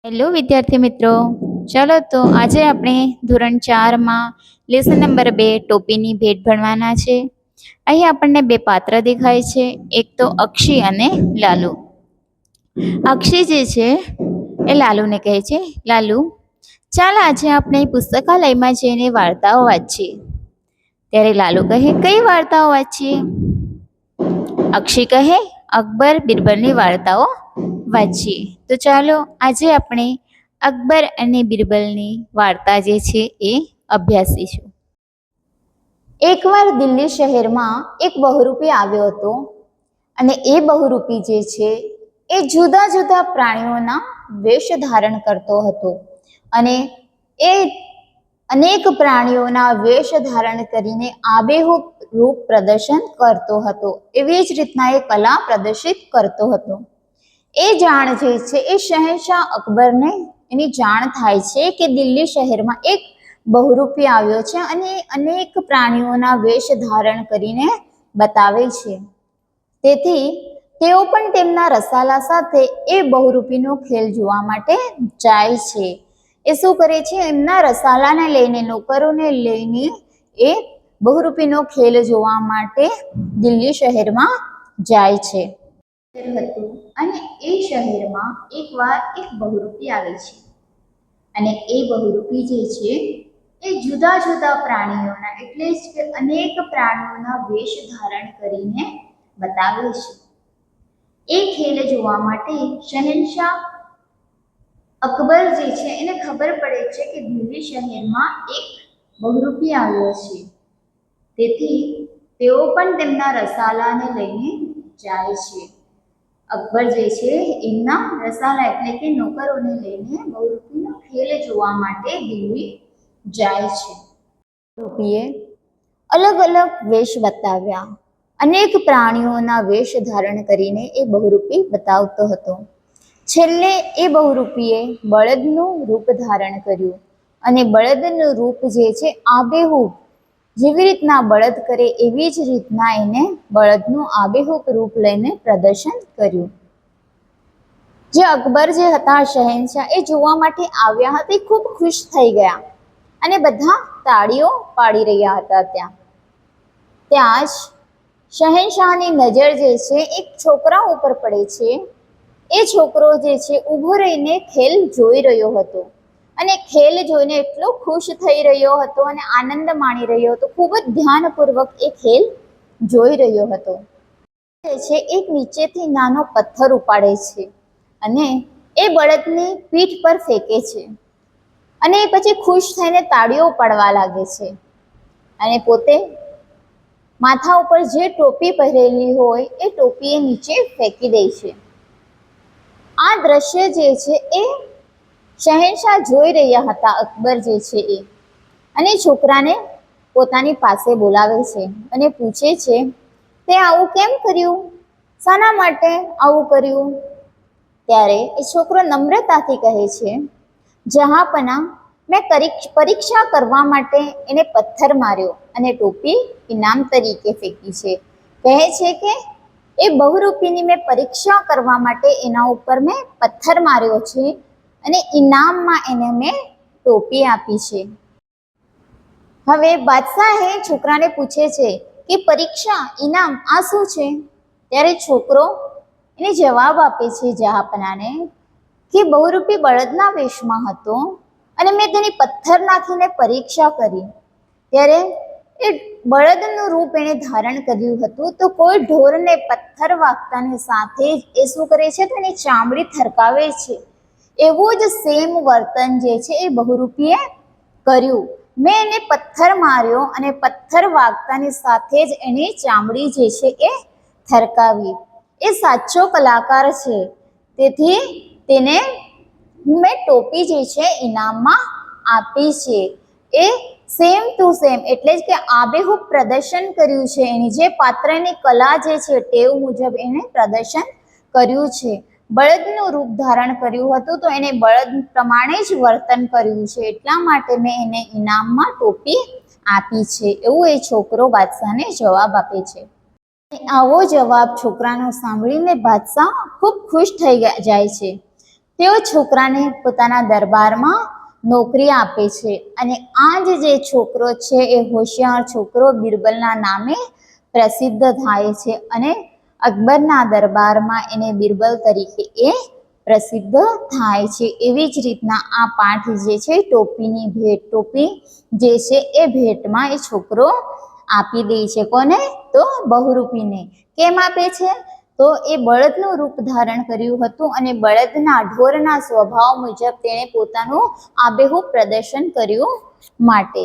Hello વિદ્યાર્થી મિત્રો, ચલો તો આજે આપણે ધોરણ 4માં લેસન નંબર 2 ટોપીની ભેટ ભણવાના છે. અહીં આપણને બે પાત્ર દેખાય છે, એક તો અક્ષી અને લાલુ. અક્ષી જે છે એ લાલુને કહે છે, લાલુ ચાલ આજે આપણે પુસ્તકાલયમાં જઈને વાર્તાઓ વાંચીએ. ત્યારે લાલુ કહે, કઈ વાર્તાઓ વાંચીએ? અક્ષી કહે, અકબર બિરબલની વાર્તાઓ વાંચીએ. તો ચાલો આજે આપણે અકબર અને બિરબલની વાર્તા જે છે એ અભ્યાસીશું. એકવાર દિલ્હી શહેરમાં એક બહુરૂપી આવ્યો હતો અને એ બહુરૂપી જે છે એ જુદા જુદા પ્રાણીઓના વેશ ધારણ કરતો હતો અને એ અનેક પ્રાણીઓના વેશ ધારણ કરીને આબેહૂબ રૂપ પ્રદર્શન કરતો હતો. એવી જ રીતના એ કલા પ્રદર્શિત કરતો હતો. એ જાણ જે છે એ શહેનશાહ અકબરને એની જાણ થાય છે કે દિલ્હી શહેરમાં એક બહુરૂપી આવ્યો છે અને અનેક પ્રાણીઓના વેશ ધારણ કરીને બતાવે છે. તેથી તેઓ પણ તેમના રસાલા સાથે એ બહુરૂપીનો ખેલ જોવા માટે જાય છે. એ શું કરે છે? એમના રસાલાને લઈને, નોકરોને લઈને એ બહુરૂપીનો ખેલ જોવા માટે દિલ્હી શહેરમાં જાય છે. હતું અને એ શહેરમાં એકવાર એક બહુરૂપી આવે છે અને એ બહુરૂપી જે છે એ જુદા જુદા પ્રાણીઓના એટલે જ કે અનેક પ્રાણીઓના વેશ ધારણ કરીને બતાવે છે. એ ખેલ જોવા માટે શહેનશાહ અકબર જે છે એને ખબર પડે છે કે દિલ્હી શહેરમાં એક બહુરૂપી આવ્યો છે. તેથી તેઓ પણ તેમના રસાલાને લઈને જાય છે. અકબર જે છે એમના રસાલા એટલે કે નોકરોને લઈને બહુરૂપીનો ખેલ જોવા માટે દિલ્હી જાય છે. બહુરૂપીએ અલગ અલગ વેશ બતાવ્યા. અનેક પ્રાણીઓના વેશ ધારણ કરીને એ બહુરૂપી બતાવતો હતો. છેલ્લે એ બહુરૂપીએ બળદનું રૂપ ધારણ કર્યું અને બળદનું રૂપ જે છે આબેહૂબ જેવી રીતના બળદ કરે એવી જ રીતના એને બળદનું આબેહૂબ રૂપ લઈને પ્રદર્શન કર્યું. જે અકબર જે હતા શહેનશાહ એ જોવા માટે આવ્યા હતા, ખૂબ ખુશ થઈ ગયા અને બધા તાળીઓ પાડી રહ્યા હતા. ત્યાં જ શહેનશાહની નજર જે છે એક છોકરા ઉપર પડે છે. એ છોકરો જે છે ઊભો રહીને ખેલ જોઈ રહ્યો હતો અને ખેલ જોઈને એટલો ખુશ થઈ રહ્યો હતો અને આનંદ માણી રહ્યો હતો. ખૂબ જ ધ્યાનપૂર્વક એ ખેલ જોઈ રહ્યો હતો. છે એક નીચેથી નાનો પથ્થર ઉપાડે છે અને એ બળદની પીઠ પર ફેંકે છે અને એ પછી ખુશ થઈને તાળીઓ પાડવા લાગે છે અને પોતે માથા ઉપર જે ટોપી પહેરેલી હોય એ ટોપી એ નીચે ફેંકી દે છે. આ દ્રશ્ય જે છે એ શહેનશાહ જોઈ રહ્યા હતા, અકબર જે છે એ, અને છોકરાને પોતાની પાસે બોલાવે છે અને પૂછે છે, તે આવું કેમ કર્યું? શાના માટે આવું કર્યું? ત્યારે એ છોકરો નમ્રતાથી કહે છે, જહાંપના, મેં પરીક્ષા કરવા માટે એને પથ્થર માર્યો અને ટોપી ઇનામ તરીકે ફેંકી છે. કહે છે કે એ બહુરૂપીની મેં પરીક્ષા કરવા માટે એના ઉપર મેં પથ્થર માર્યો છે અને ઇનામમાં એને મેં ટોપી આપી છે. હવે બાદશાહે છોકરાને પૂછે છે કે પરીક્ષા, ઇનામ આ શું છે? ત્યારે છોકરો એને જવાબ આપે છે જહાંપનાને કે બહુરૂપી બળદના વેશમાં હતો અને મેં તેની પથ્થર નાખીને પરીક્ષા કરી. ત્યારે એ બળદનું રૂપ એણે ધારણ કર્યું હતું. તો કોઈ ઢોરને પથ્થર વાગતાની સાથે જ એ શું કરે છે? તો એની ચામડી થરકાવે છે. એવું જ સેમ વર્તન જે છે એ બહુરૂપીએ કર્યું. મેં એને પથ્થર માર્યો અને પથ્થર વાગતાની સાથે જ એની ચામડી જે છે એ થરકાવી. એ સાચો કલાકાર છે, તેથી તેને મેં ટોપી જે છે ઇનામમાં આપી છે. એ સેમ ટુ સેમ એટલે જ કે આબેહૂબ પ્રદર્શન કર્યું છે. એની જે પાત્રની કલા જે છે ટેવ મુજબ એને પ્રદર્શન કર્યું છે. બળદનું રૂપ ધારણ કર્યું હતું તો એને બળદ પ્રમાણે જ વર્તન કર્યું છે, એટલા માટે મેં એને ઇનામમાં ટોપી આપી છે. એવું એ છોકરો બાદશાહને જવાબ આપે છે. આવો જવાબ છોકરાનો સાંભળીને બાદશાહ ખૂબ ખુશ થઈ જાય છે. તેઓ છોકરાને પોતાના દરબારમાં નોકરી આપે છે અને આ જે છોકરો છે એ હોશિયાર છોકરો બિરબલના નામે પ્રસિદ્ધ થાય છે અને અકબરના દરબારમાં એને બિરબલ તરીકે એ પ્રસિદ્ધ થાય છે. એવી જ રીતના આ પાઠ જે છે ટોપીની ભેટ, ટોપી જે છે એ ભેટમાં એ છોકરો આપી દે છે. કોને? તો બહુરૂપીને. કેમ આપે છે? તો એ બળદનું રૂપ ધારણ કર્યું હતું અને બળદના ઢોરના સ્વભાવ મુજબ તેણે પોતાનું આબેહૂબ પ્રદર્શન કર્યું માટે.